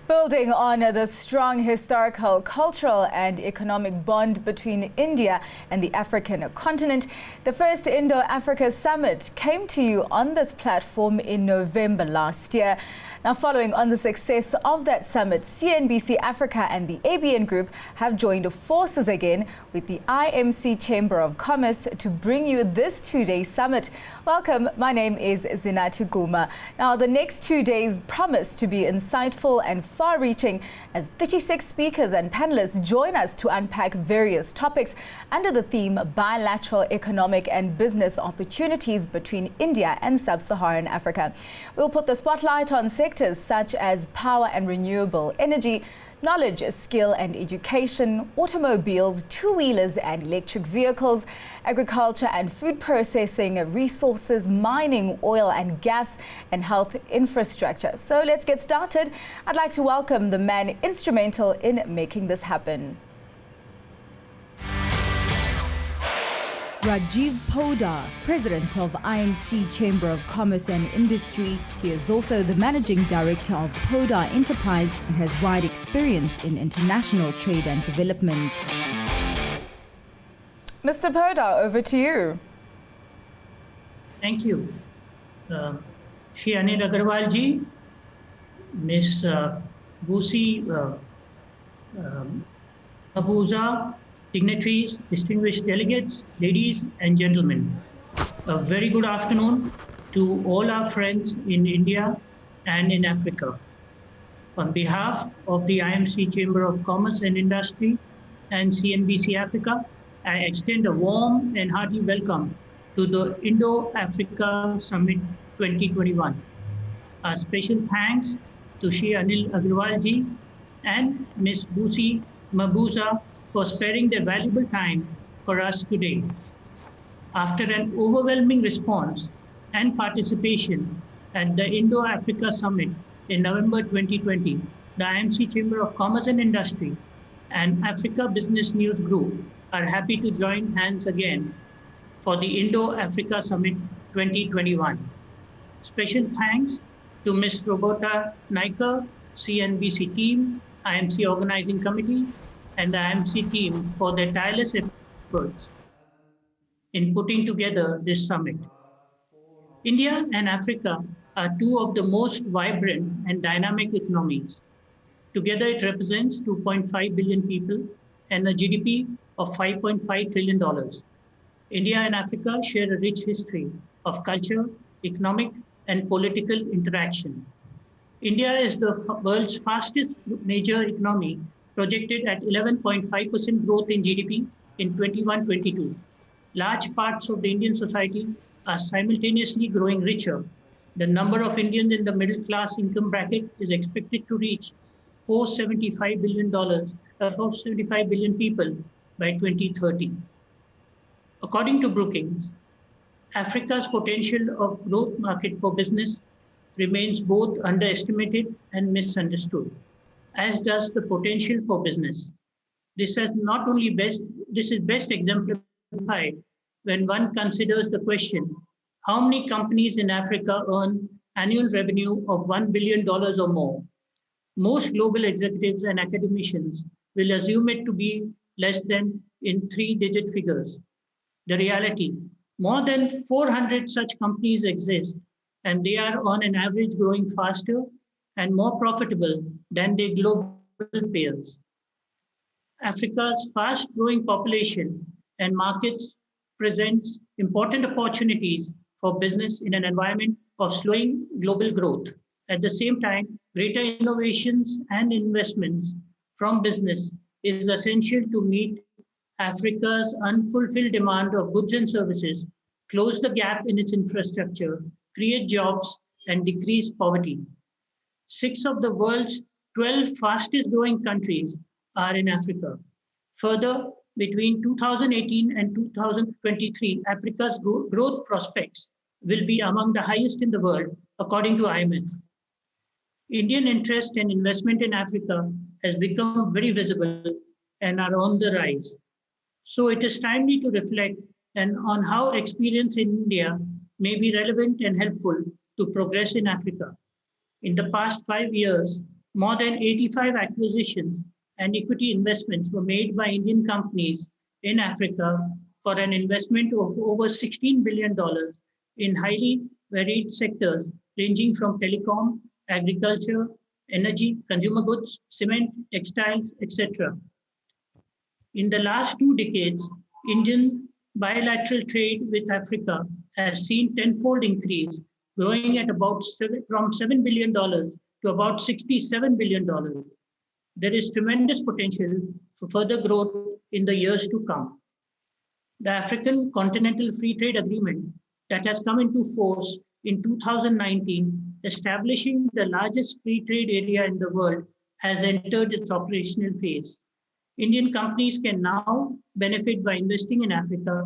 Building on the strong historical, cultural and economic bond between India and the African continent, the first Indo-Africa Summit came to you on this platform in November last year. Now, following on the success of that summit, CNBC Africa and the ABN Group have joined forces again with the IMC Chamber of Commerce to bring you this two-day summit. Welcome, my name is Zinati Guma. Now, the next 2 days promise to be insightful and far-reaching as 36 speakers and panelists join us to unpack various topics under the theme Bilateral Economic and Business Opportunities between India and Sub-Saharan Africa. We'll put the spotlight on sectors such as power and renewable energy, knowledge, skill and education, automobiles, two-wheelers and electric vehicles, agriculture and food processing, resources, mining, oil and gas, and health infrastructure. So let's get started. I'd like to welcome the man instrumental in making this happen. Rajiv Podar, President of IMC Chamber of Commerce and Industry. He is also the Managing Director of Podar Enterprise and has wide experience in international trade and development. Mr. Podar, over to you. Thank you. Shri Anil Agarwal ji, Ms. Busi Abuza, dignitaries, distinguished delegates, ladies and gentlemen. A very good afternoon to all our friends in India and in Africa. On behalf of the IMC Chamber of Commerce and Industry and CNBC Africa, I extend a warm and hearty welcome to the Indo-Africa Summit 2021. A special thanks to Shri Anil Agarwal ji and Ms. Busi Mabuza for sparing their valuable time for us today. After an overwhelming response and participation at the Indo-Africa Summit in November 2020, the IMC Chamber of Commerce and Industry and Africa Business News Group are happy to join hands again for the Indo-Africa Summit 2021. Special thanks to Ms. Robota Naika, CNBC team, IMC Organizing Committee, and the IMC team for their tireless efforts in putting together this summit. India and Africa are two of the most vibrant and dynamic economies. Together, it represents 2.5 billion people and a GDP of $5.5 trillion. India and Africa share a rich history of culture, economic, and political interaction. India is the world's fastest major economy, projected at 11.5% growth in GDP in 21-22. Large parts of the Indian society are simultaneously growing richer. The number of Indians in the middle class income bracket is expected to reach $475 billion people by 2030. According to Brookings, Africa's potential of growth market for business remains both underestimated and misunderstood, as does the potential for business. This is best exemplified when one considers the question, how many companies in Africa earn annual revenue of $1 billion or more? Most global executives and academicians will assume it to be less than in three-digit figures. The reality, more than 400 such companies exist, and they are on an average growing faster and more profitable than their global peers. Africa's fast-growing population and markets presents important opportunities for business in an environment of slowing global growth. At the same time, greater innovations and investments from business is essential to meet Africa's unfulfilled demand of goods and services, close the gap in its infrastructure, create jobs, and decrease poverty. 6 of the world's 12 fastest growing countries are in Africa. Further, between 2018 and 2023, Africa's growth prospects will be among the highest in the world, according to IMF. Indian interest and investment in Africa has become very visible and are on the rise. So it is timely to reflect on how experience in India may be relevant and helpful to progress in Africa. In the past 5 years, More than 85 acquisitions and equity investments were made by Indian companies in Africa for an investment of over $16 billion in highly varied sectors ranging from telecom, agriculture, energy, consumer goods, cement, textiles, etc. In the last 2 decades, Indian bilateral trade with Africa has seen tenfold increase, growing at from $7 billion to about $67 billion. There is tremendous potential for further growth in the years to come. The African Continental Free Trade Agreement that has come into force in 2019, establishing the largest free trade area in the world, has entered its operational phase. Indian companies can now benefit by investing in Africa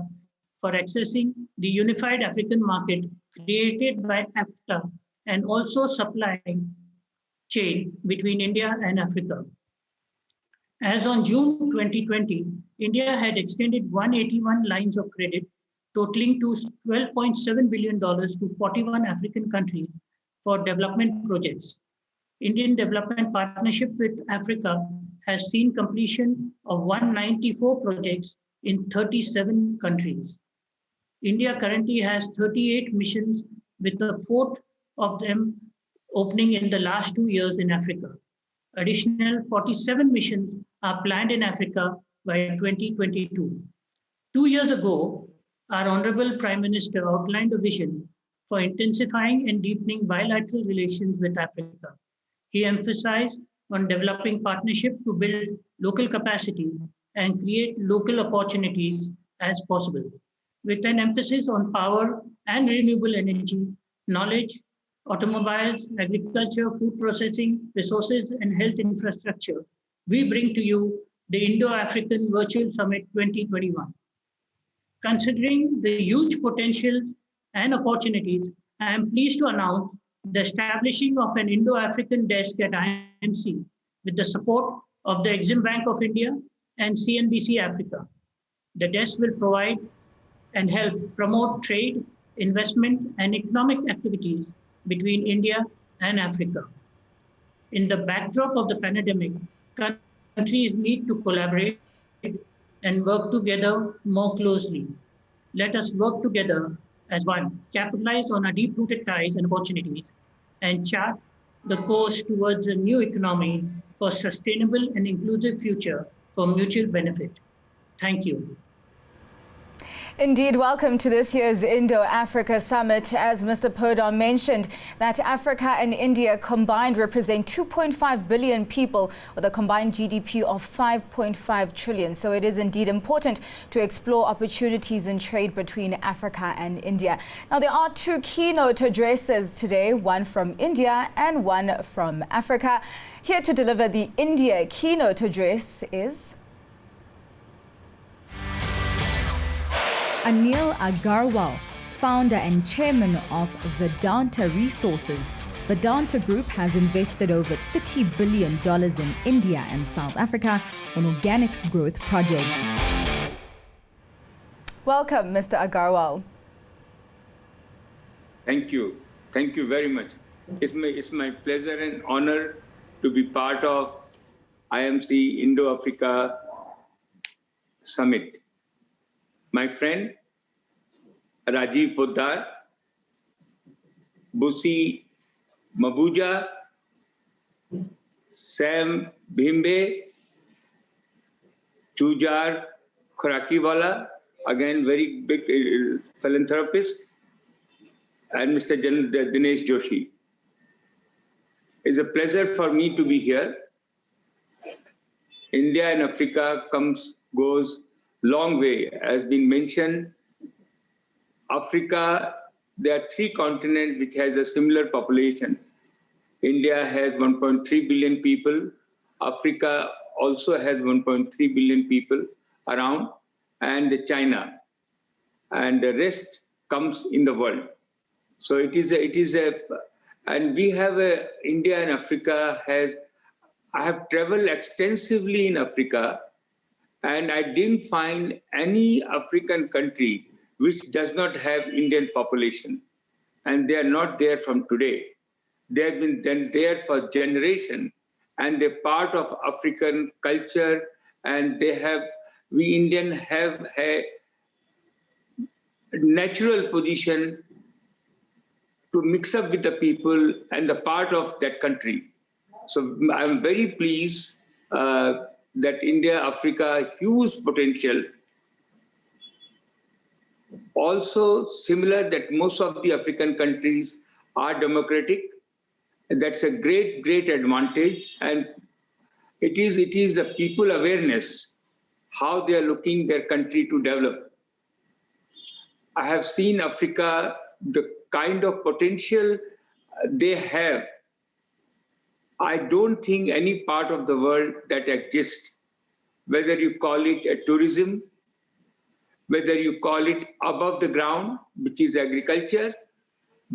for accessing the unified African market created by AFTA and also supplying chain between India and Africa. As on June 2020, India had extended 181 lines of credit totaling to $12.7 billion to 41 African countries for development projects. Indian Development Partnership with Africa has seen completion of 194 projects in 37 countries. India currently has 38 missions, with the fourth of them opening in the last 2 years in Africa. Additional 47 missions are planned in Africa by 2022. 2 years ago, our Honorable Prime Minister outlined a vision for intensifying and deepening bilateral relations with Africa. He emphasized on developing partnership to build local capacity and create local opportunities as possible, with an emphasis on power and renewable energy, knowledge, automobiles, agriculture, food processing, resources, and health infrastructure. We bring to you the Indo-African Virtual Summit 2021. Considering the huge potential and opportunities, I am pleased to announce the establishing of an Indo-African desk at IMC with the support of the Exim Bank of India and CNBC Africa. The desk will provide and help promote trade, investment, and economic activities between India and Africa. In the backdrop of the pandemic, countries need to collaborate and work together more closely. Let us work together as one, capitalize on our deep-rooted ties and opportunities, and chart the course towards a new economy for sustainable and inclusive future for mutual benefit. Thank you. Indeed, welcome to this year's Indo-Africa Summit. As Mr. Podar mentioned, that Africa and India combined represent 2.5 billion people with a combined GDP of 5.5 trillion. So it is indeed important to explore opportunities in trade between Africa and India. Now, there are 2 keynote addresses today, one from India and one from Africa. Here to deliver the India keynote address is Anil Agarwal, founder and chairman of Vedanta Resources. Vedanta Group has invested over $30 billion in India and South Africa on organic growth projects. Welcome, Mr. Agarwal. Thank you. Thank you very much. It's my pleasure and honor to be part of IMC Indo-Africa Summit. My friend Rajiv Poddar, Busi Mabuja, Sam Bhimbe, Chujar Khorakiwala, again very big philanthropist, and Mr. Dinesh Joshi. It's a pleasure for me to be here. India and Africa goes long way. As been mentioned, Africa, there are 3 continents which has a similar population. India has 1.3 billion people. Africa also has 1.3 billion people around, and China, and the rest comes in the world. So and we have India and Africa I have traveled extensively in Africa, and I didn't find any African country which does not have Indian population. And they are not there from today. They have been there for generations. and they're part of African culture, and we Indian have a natural position to mix up with the people and the part of that country. So I'm very pleased that India, Africa, huge potential. Also similar that most of the African countries are democratic. That's a great, great advantage. And it is the people awareness, how they are looking their country to develop. I have seen Africa, the kind of potential they have. I don't think any part of the world that exists, whether you call it a tourism, whether you call it above the ground, which is agriculture,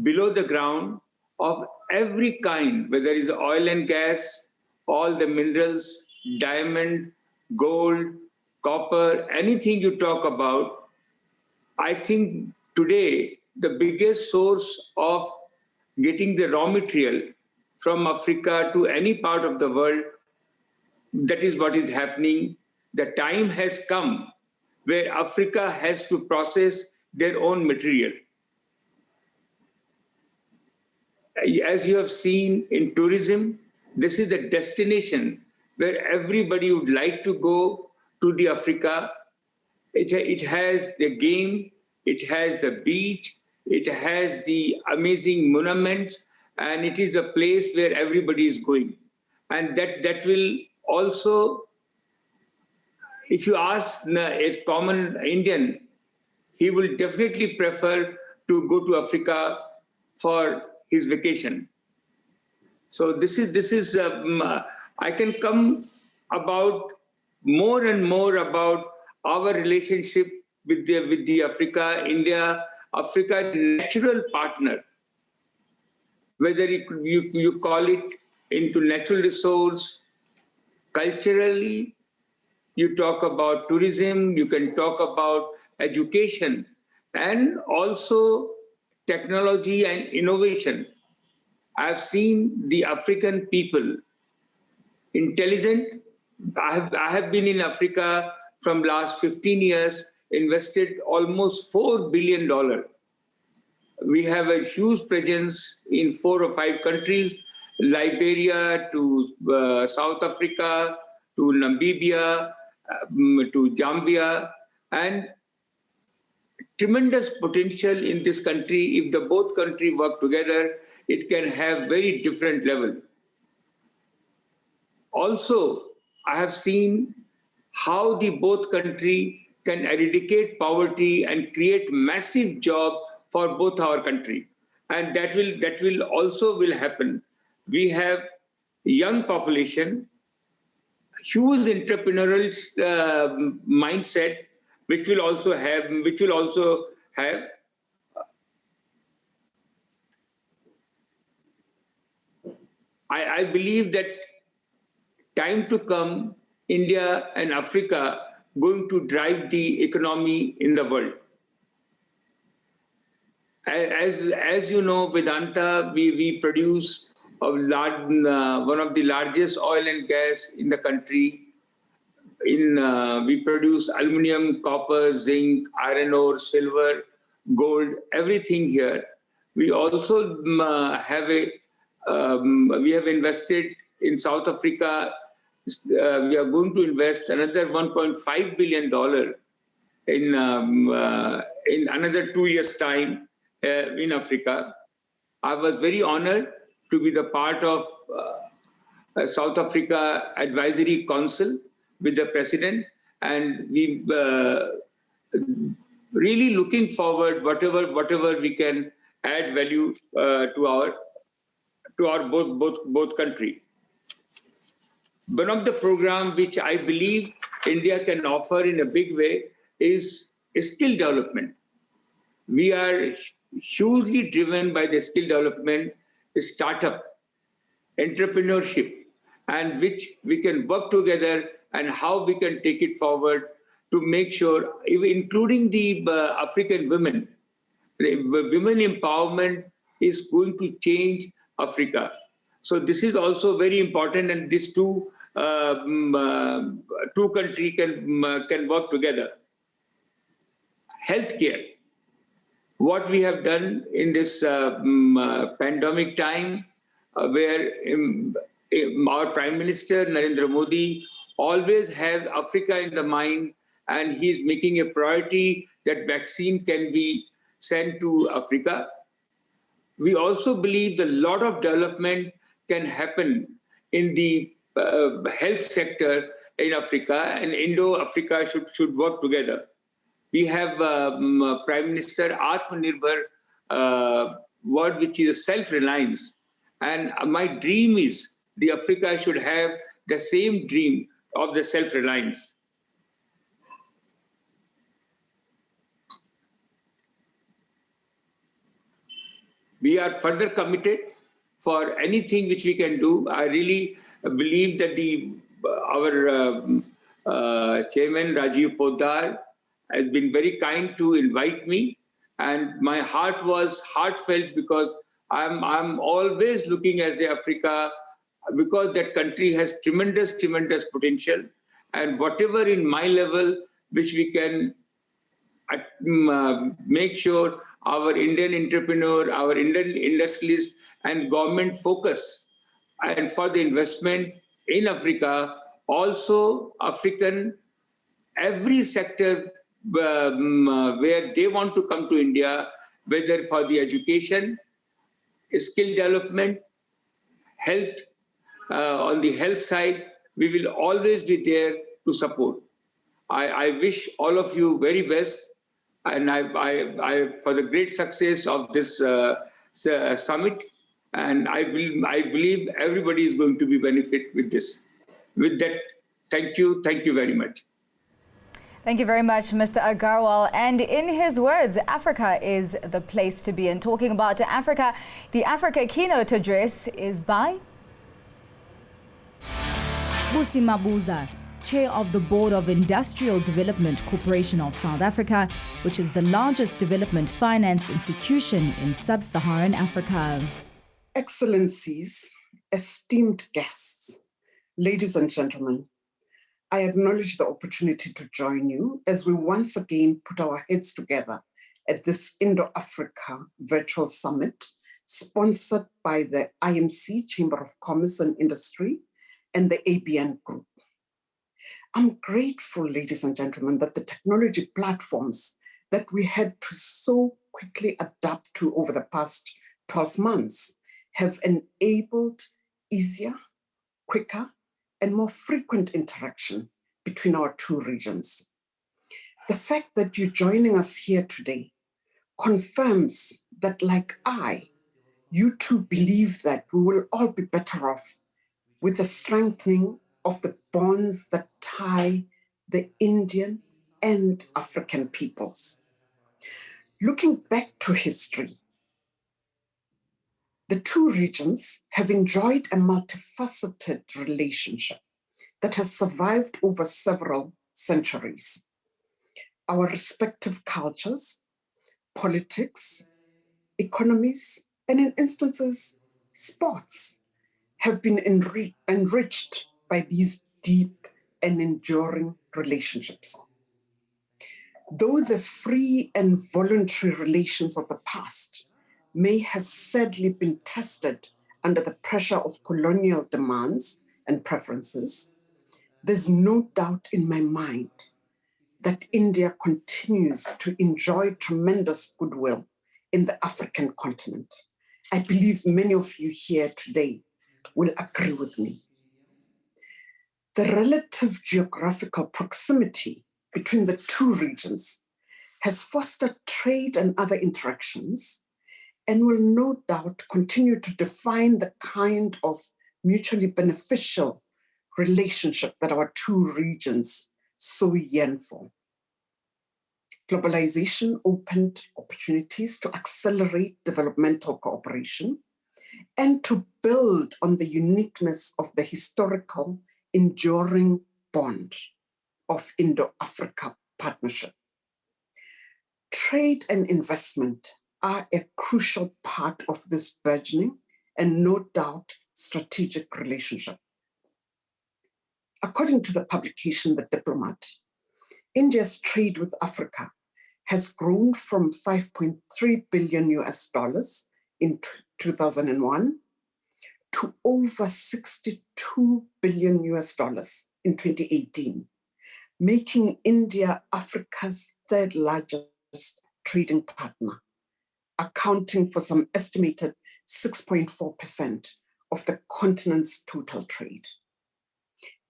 below the ground, of every kind, whether it's oil and gas, all the minerals, diamond, gold, copper, anything you talk about, I think today the biggest source of getting the raw material from Africa to any part of the world, that is what is happening. The time has come where Africa has to process their own material. As you have seen in tourism, this is the destination where everybody would like to go to the Africa. It has the game, it has the beach, it has the amazing monuments, and it is the place where everybody is going. And that will also, if you ask a common Indian, he will definitely prefer to go to Africa for his vacation. So this is I can come about more and more about our relationship with the Africa, India, Africa natural partner. Whether you call it into natural resource, culturally, you talk about tourism, you can talk about education, and also technology and innovation. I've seen the African people intelligent. I have been in Africa from last 15 years, invested almost $4 billion. We have a huge presence in 4 or 5 countries, Liberia to South Africa, to Namibia, to Zambia, and tremendous potential in this country. If the both countries work together, it can have very different level. Also, I have seen how the both country can eradicate poverty and create massive job for both our country, and that will also happen. We have young population, huge entrepreneurial mindset, which will also have. I believe that time to come, India and Africa going to drive the economy in the world. As you know, Vedanta, we produce one of the largest oil and gas in the country. We produce aluminum, copper, zinc, iron ore, silver, gold, everything here. We also we have invested in South Africa. We are going to invest another $1.5 billion in another 2 years' time in Africa. I was very honored to be the part of South Africa Advisory Council with the President, and we really looking forward whatever we can add value to our both country. One of the program which I believe India can offer in a big way is skill development. We are hugely driven by the skill development, startup, entrepreneurship, and which we can work together and how we can take it forward to make sure, including the African women, the women empowerment is going to change Africa. So this is also very important, and these two countries can work together. Healthcare. What we have done in this pandemic time, where our Prime Minister Narendra Modi always have Africa in the mind, and he is making a priority that vaccine can be sent to Africa. We also believe that a lot of development can happen in the health sector in Africa, and Indo-Africa should work together. We have Prime Minister Atmanirbhar word, which is self-reliance. And my dream is the Africa should have the same dream of the self-reliance. We are further committed for anything which we can do. I really believe that our chairman, Rajiv Poddar, has been very kind to invite me. And my heart was heartfelt because I'm always looking at Africa, because that country has tremendous potential. And whatever in my level, which we can make sure our Indian entrepreneur, our Indian industrialists and government focus and for the investment in Africa, also African, every sector where they want to come to India, whether for the education, skill development, health, on the health side, we will always be there to support. I wish all of you very best, and I for the great success of this summit, and I believe everybody is going to be benefit with this. With that, thank you very much. Thank you very much, Mr. Agarwal. And in his words, Africa is the place to be. And talking about Africa, the Africa keynote address is by Busi Mabuza, Chair of the Board of Industrial Development Corporation of South Africa, which is the largest development finance institution in Sub-Saharan Africa. Excellencies, esteemed guests, ladies and gentlemen, I acknowledge the opportunity to join you as we once again put our heads together at this Indo-Africa Virtual Summit, sponsored by the IMC Chamber of Commerce and Industry and the ABN Group. I'm grateful, ladies and gentlemen, that the technology platforms that we had to so quickly adapt to over the past 12 months have enabled easier, quicker, and more frequent interaction between our two regions. The fact that you're joining us here today confirms that, like you too believe that we will all be better off with the strengthening of the bonds that tie the Indian and African peoples. Looking back to history, the two regions have enjoyed a multifaceted relationship that has survived over several centuries. Our respective cultures, politics, economies, and in instances, sports, have been enriched by these deep and enduring relationships. Though the free and voluntary relations of the past may have sadly been tested under the pressure of colonial demands and preferences, there's no doubt in my mind that India continues to enjoy tremendous goodwill in the African continent. I believe many of you here today will agree with me. The relative geographical proximity between the two regions has fostered trade and other interactions and will no doubt continue to define the kind of mutually beneficial relationship that our two regions so yearn for. Globalization opened opportunities to accelerate developmental cooperation and to build on the uniqueness of the historical, enduring bond of Indo-Africa partnership. Trade and investment are a crucial part of this burgeoning and no doubt strategic relationship. According to the publication The Diplomat, India's trade with Africa has grown from $5.3 billion in 2001 to over $62 billion in 2018, making India Africa's third largest trading partner, accounting for some estimated 6.4% of the continent's total trade.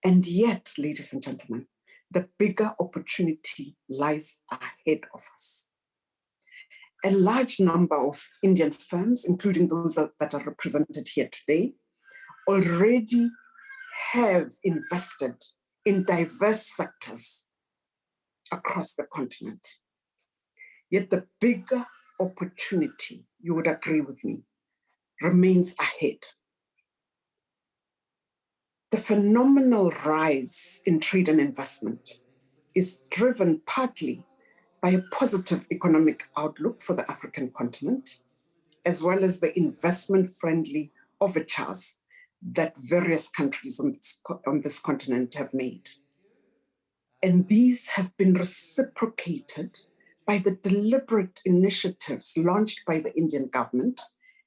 And yet, ladies and gentlemen, the bigger opportunity lies ahead of us. A large number of Indian firms, including those that are represented here today, already have invested in diverse sectors across the continent. Yet the bigger opportunity, you would agree with me, remains ahead. The phenomenal rise in trade and investment is driven partly by a positive economic outlook for the African continent, as well as the investment-friendly overtures that various countries on this continent have made. And these have been reciprocated by the deliberate initiatives launched by the Indian government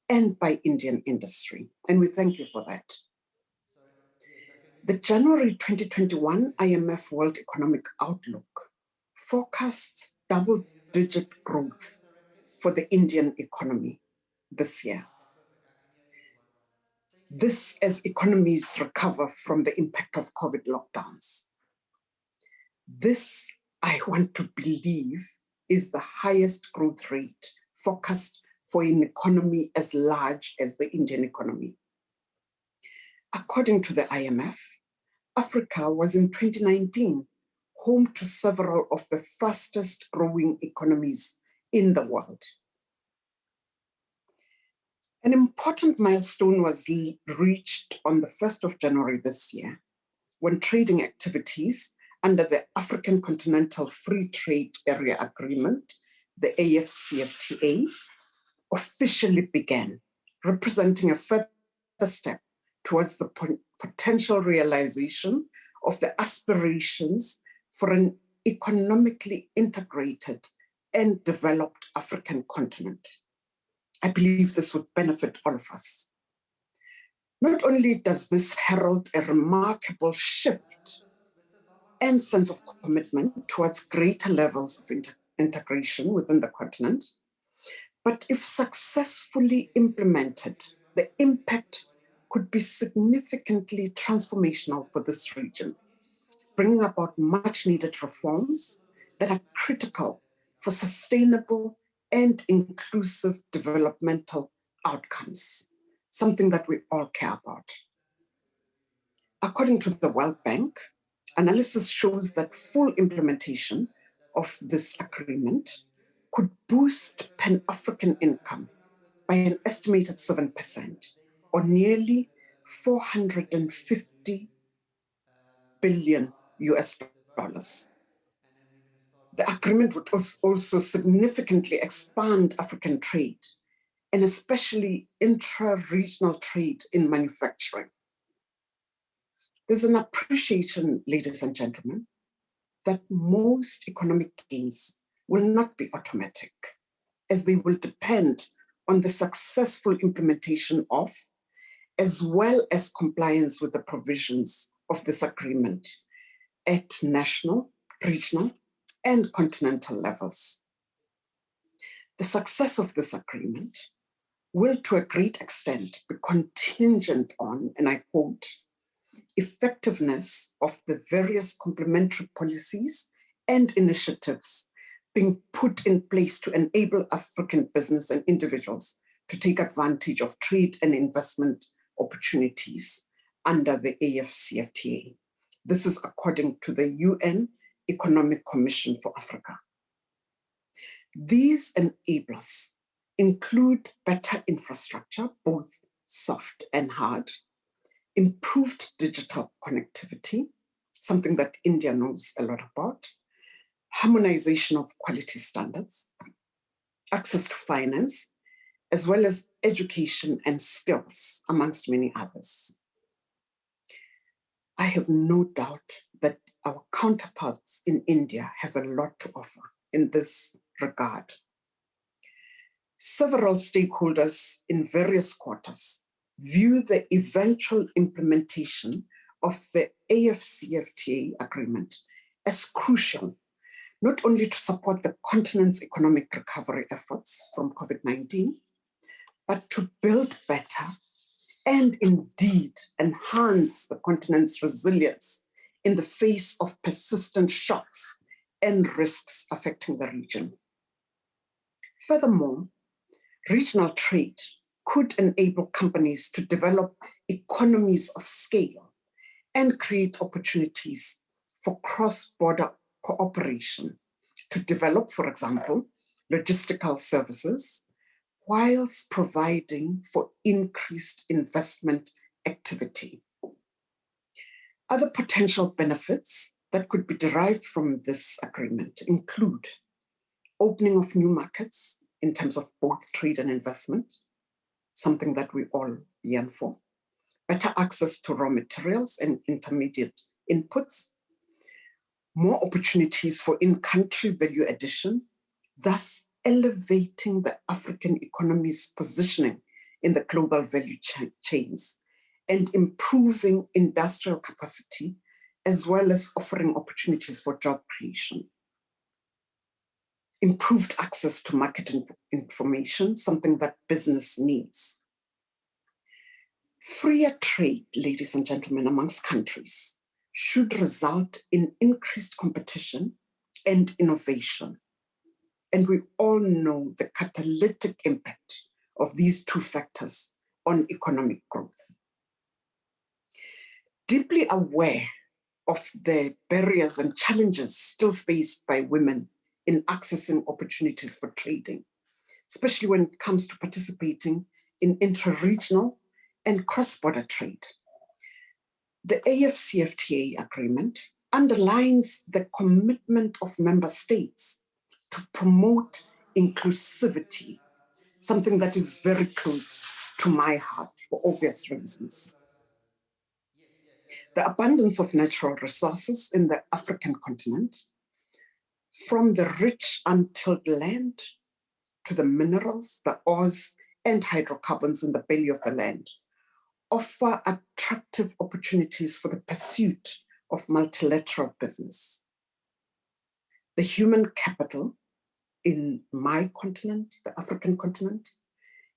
and by Indian industry. And we thank you for that. The January 2021 IMF World Economic Outlook forecasts double-digit growth for the Indian economy this year. This as economies recover from the impact of COVID lockdowns. This, I want to believe, is the highest growth rate forecast for an economy as large as the Indian economy. According to the IMF, Africa was in 2019 home to several of the fastest growing economies in the world. An important milestone was reached on the 1st of January this year, when trading activities under the African Continental Free Trade Area Agreement, the AFCFTA, officially began, representing a further step towards the potential realization of the aspirations for an economically integrated and developed African continent. I believe this would benefit all of us. Not only does this herald a remarkable shift and sense of commitment towards greater levels of integration within the continent, but if successfully implemented, the impact could be significantly transformational for this region, bringing about much needed reforms that are critical for sustainable and inclusive developmental outcomes, something that we all care about. According to the World Bank, analysis shows that full implementation of this agreement could boost Pan-African income by an estimated 7%, or nearly $450 billion. The agreement would also significantly expand African trade, and especially intra-regional trade in manufacturing. There's an appreciation, ladies and gentlemen, that most economic gains will not be automatic, as they will depend on the successful implementation of, as well as compliance with the provisions of this agreement at national, regional, and continental levels. The success of this agreement will, to a great extent, be contingent on, and I quote, effectiveness of the various complementary policies and initiatives being put in place to enable African business and individuals to take advantage of trade and investment opportunities under the AFCFTA. This is according to the UN Economic Commission for Africa. These enablers include better infrastructure, both soft and hard, improved digital connectivity, something that India knows a lot about, harmonization of quality standards, access to finance, as well as education and skills, amongst many others. I have no doubt that our counterparts in India have a lot to offer in this regard. Several stakeholders in various quarters view the eventual implementation of the AFCFTA agreement as crucial, not only to support the continent's economic recovery efforts from COVID-19, but to build better and indeed enhance the continent's resilience in the face of persistent shocks and risks affecting the region. Furthermore, regional trade could enable companies to develop economies of scale and create opportunities for cross-border cooperation to develop, for example, logistical services, whilst providing for increased investment activity. Other potential benefits that could be derived from this agreement include opening of new markets in terms of both trade and investment, something that we all yearn for, better access to raw materials and intermediate inputs, more opportunities for in-country value addition, thus elevating the African economy's positioning in the global value chains and improving industrial capacity, as well as offering opportunities for job creation. Improved access to market information, something that business needs. Freer trade, ladies and gentlemen, amongst countries should result in increased competition and innovation. And we all know the catalytic impact of these two factors on economic growth. Deeply aware of the barriers and challenges still faced by women in accessing opportunities for trading, especially when it comes to participating in intra-regional and cross-border trade. The AFCFTA agreement underlines the commitment of member states to promote inclusivity, something that is very close to my heart for obvious reasons. The abundance of natural resources in the African continent, from the rich untilled land to the minerals, the ores, and hydrocarbons in the belly of the land, offer attractive opportunities for the pursuit of multilateral business. The human capital in my continent, the African continent,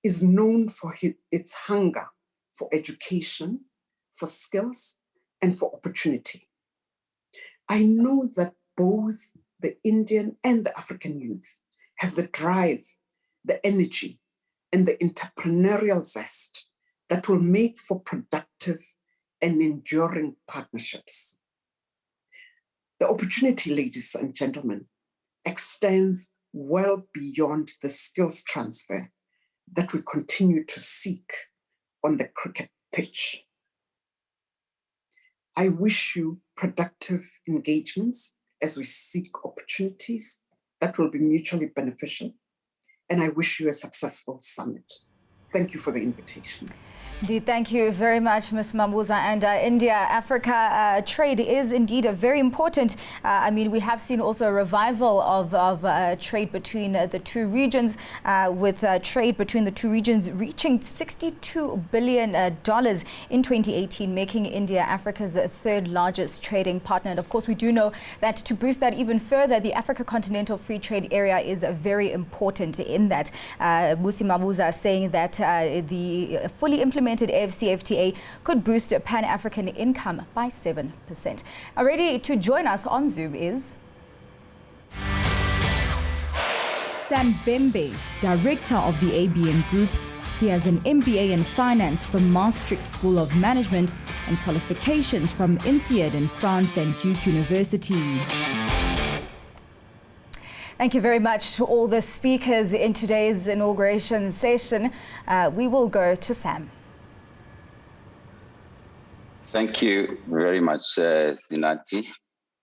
is known for its hunger for education, for skills, and for opportunity. I know that both the Indian and the African youth have the drive, the energy, and the entrepreneurial zest that will make for productive and enduring partnerships. The opportunity, ladies and gentlemen, extends well beyond the skills transfer that we continue to seek on the cricket pitch. I wish you productive engagements as we seek opportunities that will be mutually beneficial, and I wish you a successful summit. Thank you for the invitation. Indeed, thank you very much, Ms. Mabuza. And India-Africa trade is indeed a very important. I mean, we have seen also a revival of trade between the two regions, with trade between the two regions reaching $62 billion in 2018, making India Africa's third largest trading partner. And of course, we do know that to boost that even further, the Africa Continental Free Trade Area is very important in that. Musi Mabuza saying that the fully implemented AFCFTA could boost Pan-African income by 7%. Ready to join us on Zoom is Sam Bembe, director of the ABN Group. He has an MBA in finance from Maastricht School of Management and qualifications from INSEAD in France and Duke University. Thank you very much to all the speakers in today's inauguration session. We will go to Sam. Thank you very much, Zinati,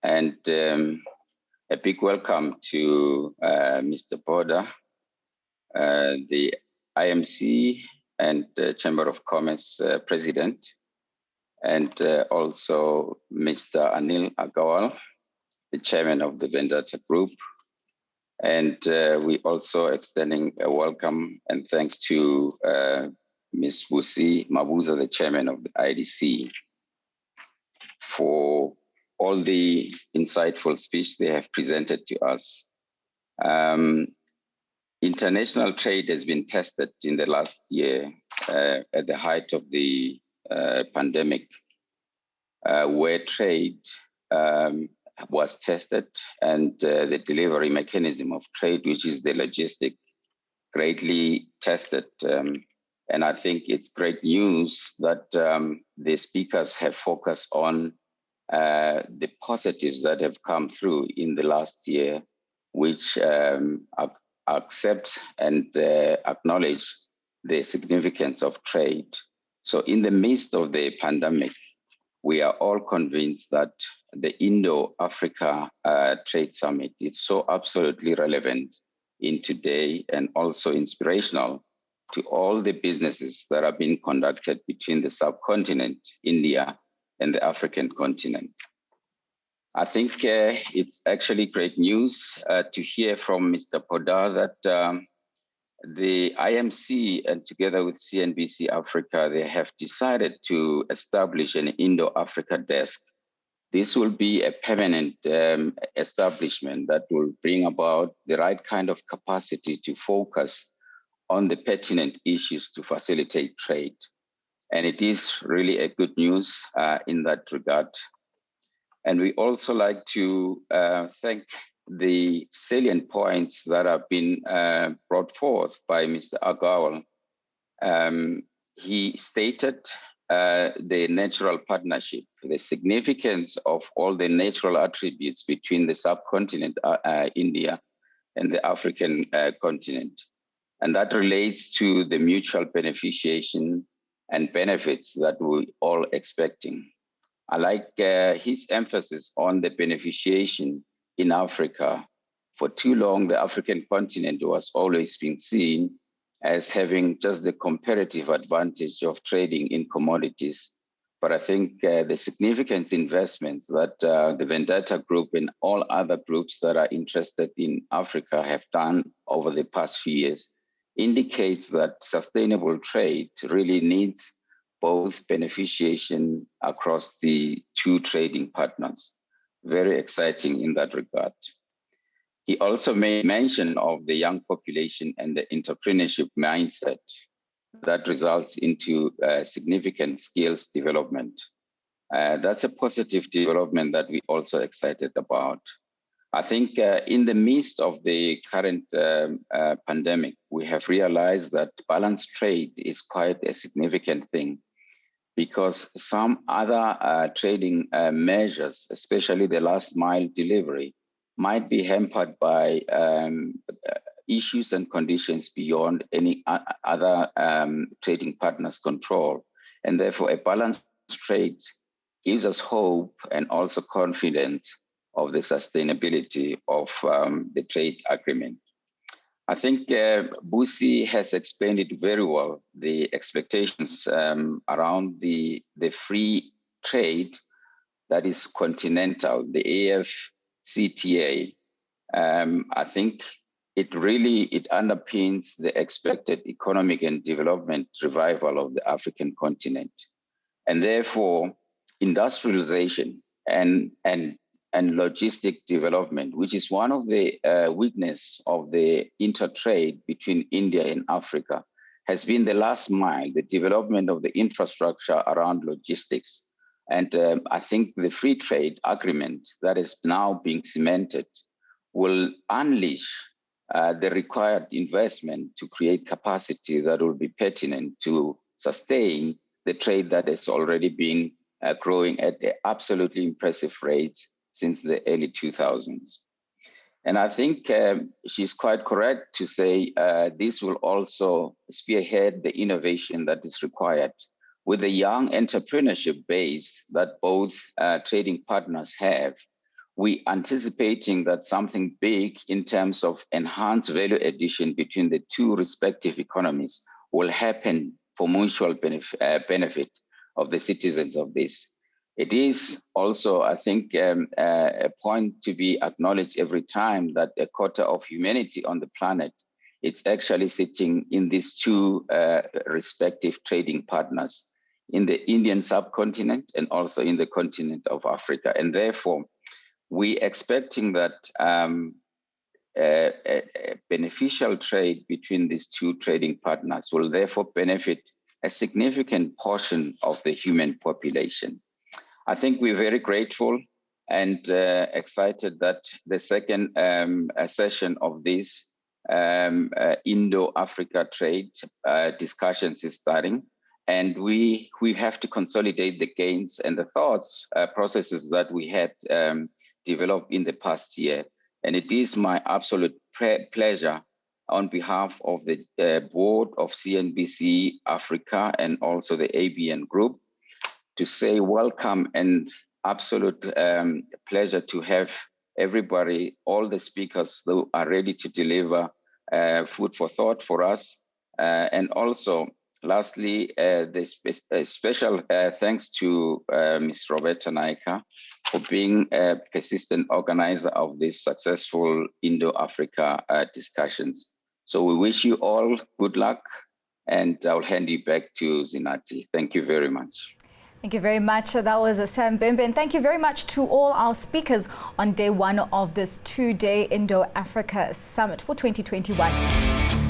and a big welcome to Mr. Boda, the IMC and Chamber of Commerce President, and also Mr. Anil Agarwal, the Chairman of the Bilateral Group. And we also extending a welcome and thanks to Ms. Busi Mabuza, the Chairman of the IDC, for all the insightful speech they have presented to us. International trade has been tested in the last year at the height of the pandemic, where trade was tested and the delivery mechanism of trade, which is the logistic, greatly tested. And I think it's great news that the speakers have focused on the positives that have come through in the last year, which accept and acknowledge the significance of trade. So in the midst of the pandemic, we are all convinced that the Indo-Africa Trade Summit is so absolutely relevant in today and also inspirational to all the businesses that are being conducted between the subcontinent, India, and the African continent. I think it's actually great news to hear from Mr. Podar that the IMC and together with CNBC Africa, they have decided to establish an Indo-Africa desk. This will be a permanent establishment that will bring about the right kind of capacity to focus on the pertinent issues to facilitate trade. And it is really a good news in that regard. And we also like to thank the salient points that have been brought forth by Mr. Agarwal. He stated the natural partnership, the significance of all the natural attributes between the subcontinent, India, and the African continent. And that relates to the mutual beneficiation and benefits that we're all expecting. I like his emphasis on the beneficiation in Africa. For too long, the African continent was always being seen as having just the comparative advantage of trading in commodities. But I think the significant investments that the Vendetta Group and all other groups that are interested in Africa have done over the past few years indicates that sustainable trade really needs both beneficiation across the two trading partners. Very exciting in that regard. He also made mention of the young population and the entrepreneurship mindset that results into significant skills development. That's a positive development that we're also excited about. I think in the midst of the current pandemic, we have realized that balanced trade is quite a significant thing, because some other trading measures, especially the last mile delivery, might be hampered by issues and conditions beyond any other trading partners' control. And therefore, a balanced trade gives us hope and also confidence of the sustainability of the trade agreement. I think Busi has explained it very well, the expectations around the free trade that is continental, the AfCFTA. I think it underpins the expected economic and development revival of the African continent. And therefore, industrialization and logistic development, which is one of the weakness of the intertrade between India and Africa, has been the last mile, the development of the infrastructure around logistics. And I think the free trade agreement that is now being cemented will unleash the required investment to create capacity that will be pertinent to sustain the trade that has already been growing at absolutely impressive rates since the early 2000s. And I think she's quite correct to say this will also spearhead the innovation that is required. With the young entrepreneurship base that both trading partners have, we anticipating that something big in terms of enhanced value addition between the two respective economies will happen for mutual benefit of the citizens of this. It is also, I think, a point to be acknowledged every time that a quarter of humanity on the planet, it's actually sitting in these two respective trading partners in the Indian subcontinent and also in the continent of Africa. And therefore, we expecting that a beneficial trade between these two trading partners will therefore benefit a significant portion of the human population. I think we're very grateful and excited that the second session of this Indo-Africa trade discussions is starting. And we have to consolidate the gains and the thoughts processes that we had developed in the past year. And it is my absolute pleasure on behalf of the board of CNBC Africa and also the ABN Group to say welcome and absolute pleasure to have everybody, all the speakers who are ready to deliver food for thought for us. And also, lastly, special thanks to Ms. Roberta Naika for being a persistent organizer of these successful Indo-Africa discussions. So we wish you all good luck, and I'll hand you back to Zinati. Thank you very much. Thank you very much. That was Sam Bembe. And thank you very much to all our speakers on day one of this two-day Indo-Africa Summit for 2021.